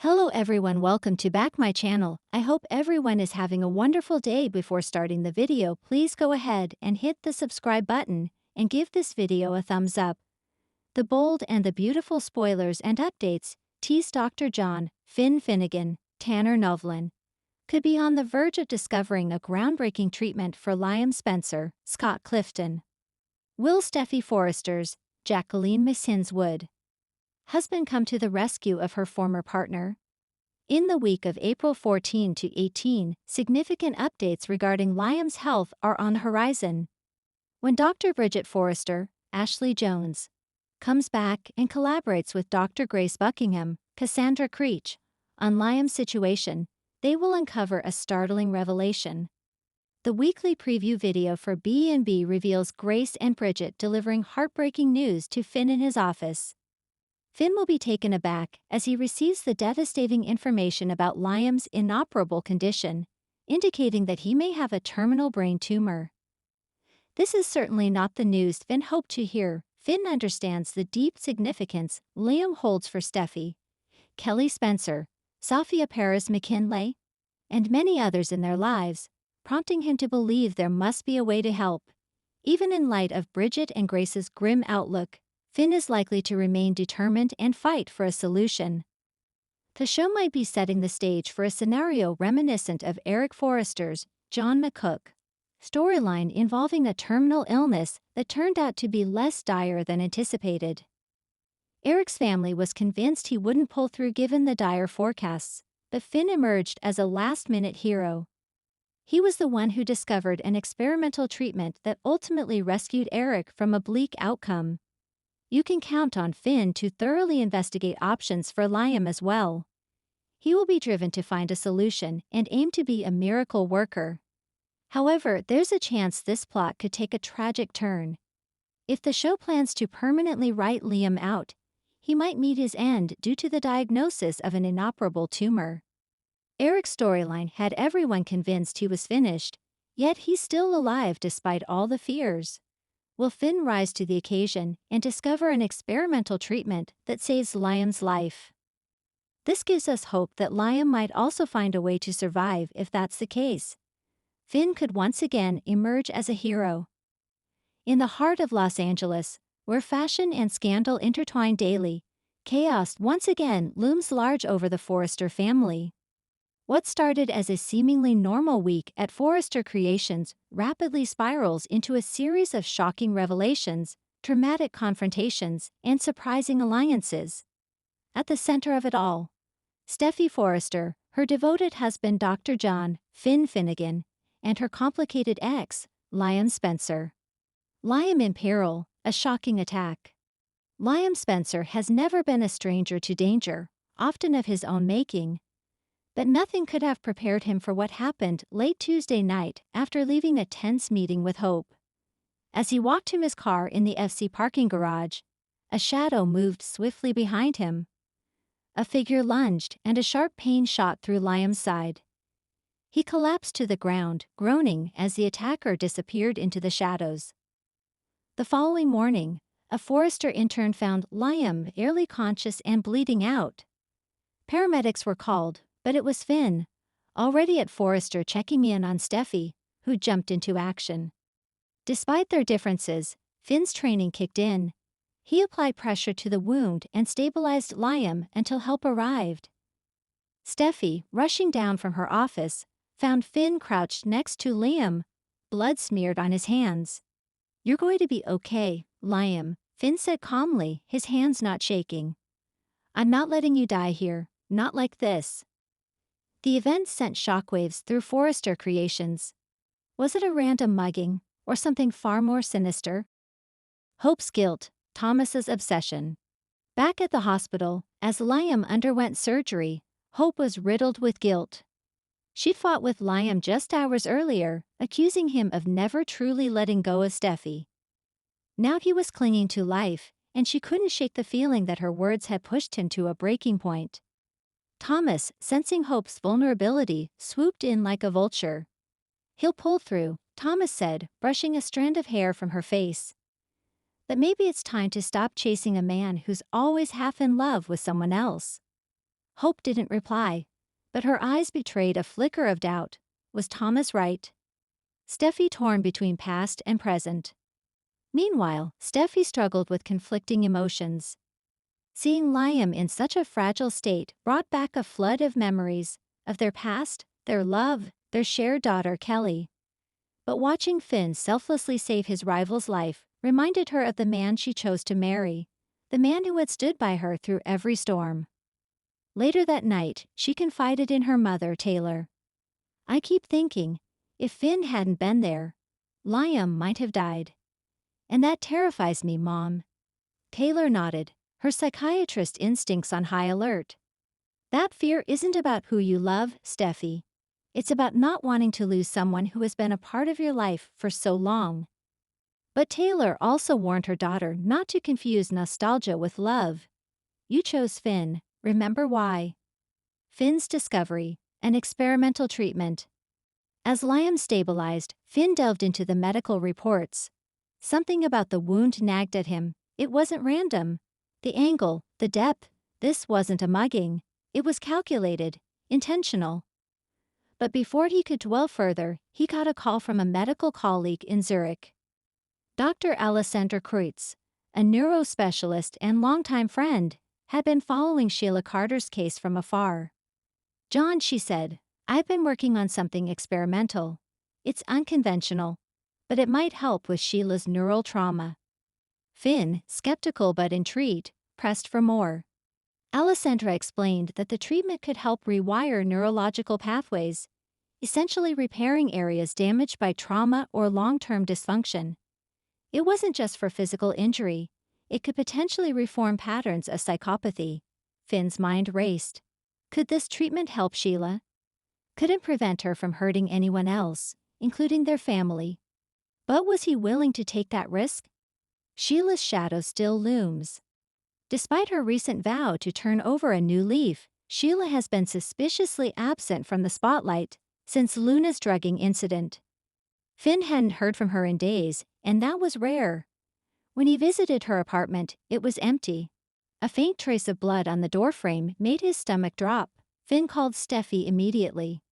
Hello everyone, welcome to back my channel. I hope everyone is having a wonderful day. Before starting the video, please go ahead and hit the subscribe button and give this video a thumbs up. The bold and the beautiful spoilers and updates tease Dr. John, Finn Finnegan, Tanner Novlin could be on the verge of discovering a groundbreaking treatment for Liam Spencer, Scott Clifton. Will Steffy Forrester's Jacqueline Missins Wood husband come to the rescue of her former partner? In the week of April 14 to 18, significant updates regarding Liam's health are on the horizon. When Dr. Bridget Forrester, Ashley Jones, comes back and collaborates with Dr. Grace Buckingham, Cassandra Creech, on Liam's situation, they will uncover a startling revelation. The weekly preview video for B&B reveals Grace and Bridget delivering heartbreaking news to Finn in his office. Finn will be taken aback as he receives the devastating information about Liam's inoperable condition, indicating that he may have a terminal brain tumor. This is certainly not the news Finn hoped to hear. Finn understands the deep significance Liam holds for Steffy, Kelly Spencer, Sophia Paris McKinley, and many others in their lives, prompting him to believe there must be a way to help. Even in light of Bridget and Grace's grim outlook, Finn is likely to remain determined and fight for a solution. The show might be setting the stage for a scenario reminiscent of Eric Forrester's John McCook storyline involving a terminal illness that turned out to be less dire than anticipated. Eric's family was convinced he wouldn't pull through given the dire forecasts, but Finn emerged as a last-minute hero. He was the one who discovered an experimental treatment that ultimately rescued Eric from a bleak outcome. You can count on Finn to thoroughly investigate options for Liam as well. He will be driven to find a solution and aim to be a miracle worker. However, there's a chance this plot could take a tragic turn. If the show plans to permanently write Liam out, he might meet his end due to the diagnosis of an inoperable tumor. Eric's storyline had everyone convinced he was finished, yet he's still alive despite all the fears. Will Finn rise to the occasion and discover an experimental treatment that saves Liam's life? This gives us hope that Liam might also find a way to survive. If that's the case, Finn could once again emerge as a hero. In the heart of Los Angeles, where fashion and scandal intertwine daily, chaos once again looms large over the Forrester family. What started as a seemingly normal week at Forrester Creations rapidly spirals into a series of shocking revelations, dramatic confrontations, and surprising alliances. At the center of it all, Steffy Forrester, her devoted husband Dr. John, Finn Finnegan, and her complicated ex, Liam Spencer. Liam in peril, a shocking attack. Liam Spencer has never been a stranger to danger, often of his own making. But nothing could have prepared him for what happened late Tuesday night after leaving a tense meeting with Hope. As he walked to his car in the FC parking garage, a shadow moved swiftly behind him. A figure lunged and a sharp pain shot through Liam's side. He collapsed to the ground, groaning as the attacker disappeared into the shadows. The following morning, a Forrester intern found Liam barely conscious and bleeding out. Paramedics were called, but it was Finn, already at Forrester, checking in on Steffy, who jumped into action. Despite their differences, Finn's training kicked in. He applied pressure to the wound and stabilized Liam until help arrived. Steffy, rushing down from her office, found Finn crouched next to Liam, blood smeared on his hands. "You're going to be okay, Liam," Finn said calmly, his hands not shaking. "I'm not letting you die here, not like this." The event sent shockwaves through Forrester Creations. Was it a random mugging, or something far more sinister? Hope's guilt, Thomas's obsession. Back at the hospital, as Liam underwent surgery, Hope was riddled with guilt. She'd fought with Liam just hours earlier, accusing him of never truly letting go of Steffy. Now he was clinging to life, and she couldn't shake the feeling that her words had pushed him to a breaking point. Thomas, sensing Hope's vulnerability, swooped in like a vulture. "He'll pull through," Thomas said, brushing a strand of hair from her face. "But maybe it's time to stop chasing a man who's always half in love with someone else." Hope didn't reply, but her eyes betrayed a flicker of doubt. Was Thomas right? Steffi torn between past and present. Meanwhile, Steffi struggled with conflicting emotions. Seeing Liam in such a fragile state brought back a flood of memories of their past, their love, their shared daughter Kelly. But watching Finn selflessly save his rival's life reminded her of the man she chose to marry, the man who had stood by her through every storm. Later that night, she confided in her mother, Taylor. "I keep thinking, if Finn hadn't been there, Liam might have died. And that terrifies me, Mom." Taylor nodded, her psychiatrist instincts on high alert. "That fear isn't about who you love, Steffi. It's about not wanting to lose someone who has been a part of your life for so long." But Taylor also warned her daughter not to confuse nostalgia with love. "You chose Finn, remember why?" Finn's discovery, an experimental treatment. As Liam stabilized, Finn delved into the medical reports. Something about the wound nagged at him. It wasn't random. The angle, the depth, this wasn't a mugging. It was calculated, intentional. But before he could dwell further, he got a call from a medical colleague in Zurich. Dr. Alessandra Kreutz, a neurospecialist and longtime friend, had been following Sheila Carter's case from afar. "John," she said, "I've been working on something experimental. It's unconventional, but it might help with Sheila's neural trauma." Finn, skeptical but intrigued, pressed for more. Alessandra explained that the treatment could help rewire neurological pathways, essentially repairing areas damaged by trauma or long-term dysfunction. It wasn't just for physical injury. It could potentially reform patterns of psychopathy. Finn's mind raced. Could this treatment help Sheila? Could it prevent her from hurting anyone else, including their family? But was he willing to take that risk? Sheila's shadow still looms. Despite her recent vow to turn over a new leaf, Sheila has been suspiciously absent from the spotlight since Luna's drugging incident. Finn hadn't heard from her in days, and that was rare. When he visited her apartment, it was empty. A faint trace of blood on the doorframe made his stomach drop. Finn called Steffi immediately.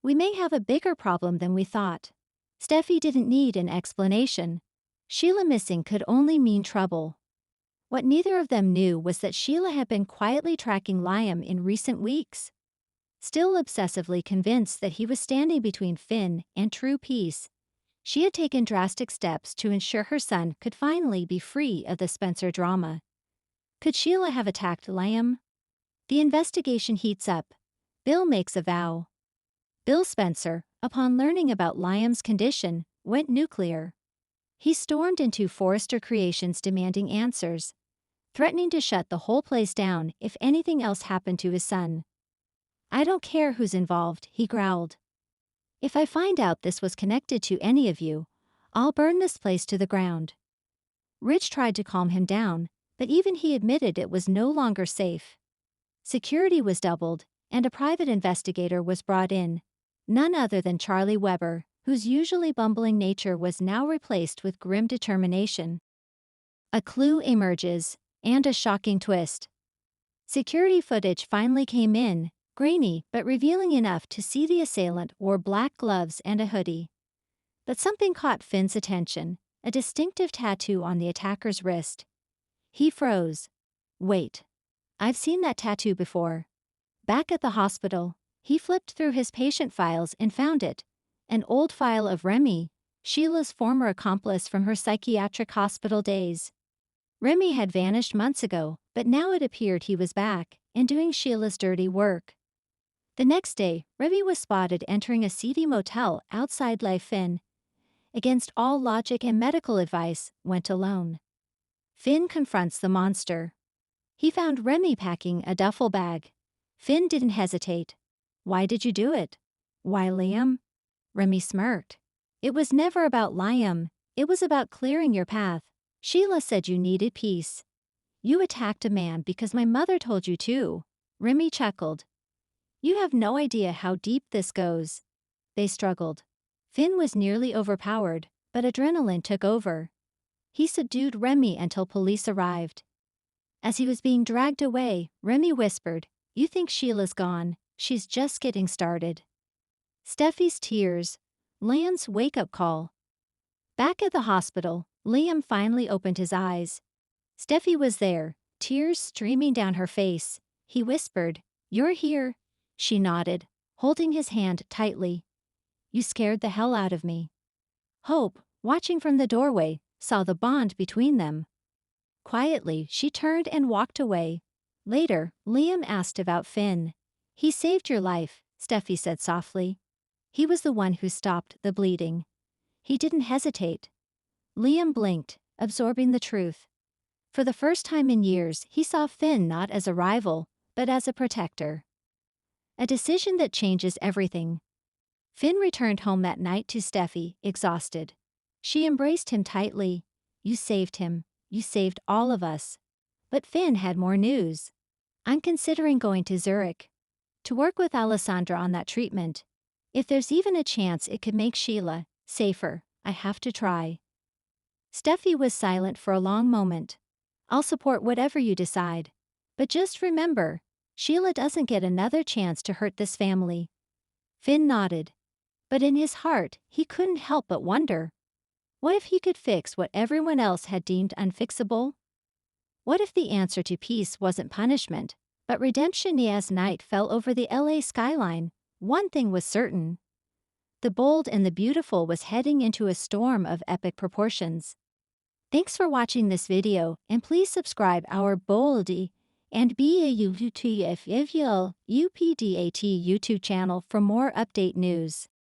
"We may have a bigger problem than we thought." Steffi didn't need an explanation. Sheila missing could only mean trouble. What neither of them knew was that Sheila had been quietly tracking Liam in recent weeks. Still obsessively convinced that he was standing between Finn and true peace, she had taken drastic steps to ensure her son could finally be free of the Spencer drama. Could Sheila have attacked Liam? The investigation heats up. Bill makes a vow. Bill Spencer, upon learning about Liam's condition, went nuclear. He stormed into Forrester Creations demanding answers, threatening to shut the whole place down if anything else happened to his son. "I don't care who's involved," he growled. "If I find out this was connected to any of you, I'll burn this place to the ground." Rich tried to calm him down, but even he admitted it was no longer safe. Security was doubled, and a private investigator was brought in, none other than Charlie Weber, whose usually bumbling nature was now replaced with grim determination. A clue emerges, and a shocking twist. Security footage finally came in, grainy but revealing enough to see the assailant wore black gloves and a hoodie. But something caught Finn's attention, a distinctive tattoo on the attacker's wrist. He froze. "Wait. I've seen that tattoo before." Back at the hospital, he flipped through his patient files and found it, an old file of Remy, Sheila's former accomplice from her psychiatric hospital days. Remy had vanished months ago, but now it appeared he was back and doing Sheila's dirty work. The next day, Remy was spotted entering a seedy motel outside Les Finn. Against all logic and medical advice, went alone. Finn confronts the monster. He found Remy packing a duffel bag. Finn didn't hesitate. "Why did you do it?" "Why, Liam?" Remy smirked. "It was never about Liam. It was about clearing your path. Sheila said you needed peace. You attacked a man because my mother told you to." Remy chuckled. "You have no idea how deep this goes." They struggled. Finn was nearly overpowered, but adrenaline took over. He subdued Remy until police arrived. As he was being dragged away, Remy whispered, You think Sheila's gone, she's just getting started. Steffi's tears. Liam's wake-up call. Back at the hospital, Liam finally opened his eyes. Steffi was there, tears streaming down her face. He whispered, "You're here." She nodded, holding his hand tightly. "You scared the hell out of me." Hope, watching from the doorway, saw the bond between them. Quietly, she turned and walked away. Later, Liam asked about Finn. "He saved your life," Steffi said softly. "He was the one who stopped the bleeding. He didn't hesitate." Liam blinked, absorbing the truth. For the first time in years, he saw Finn not as a rival, but as a protector. A decision that changes everything. Finn returned home that night to Steffi, exhausted. She embraced him tightly. "You saved him. You saved all of us." But Finn had more news. "I'm considering going to Zurich to work with Alessandra on that treatment. If there's even a chance it could make Sheila safer, I have to try." Steffi was silent for a long moment. "I'll support whatever you decide. But just remember, Sheila doesn't get another chance to hurt this family." Finn nodded. But in his heart, he couldn't help but wonder. What if he could fix what everyone else had deemed unfixable? What if the answer to peace wasn't punishment, but redemption? As night fell over the LA skyline, one thing was certain. The bold and the beautiful was heading into a storm of epic proportions. Thanks for watching this video, and please subscribe our Boldy and BAUTFIVL UPDAT YouTube channel for more update news.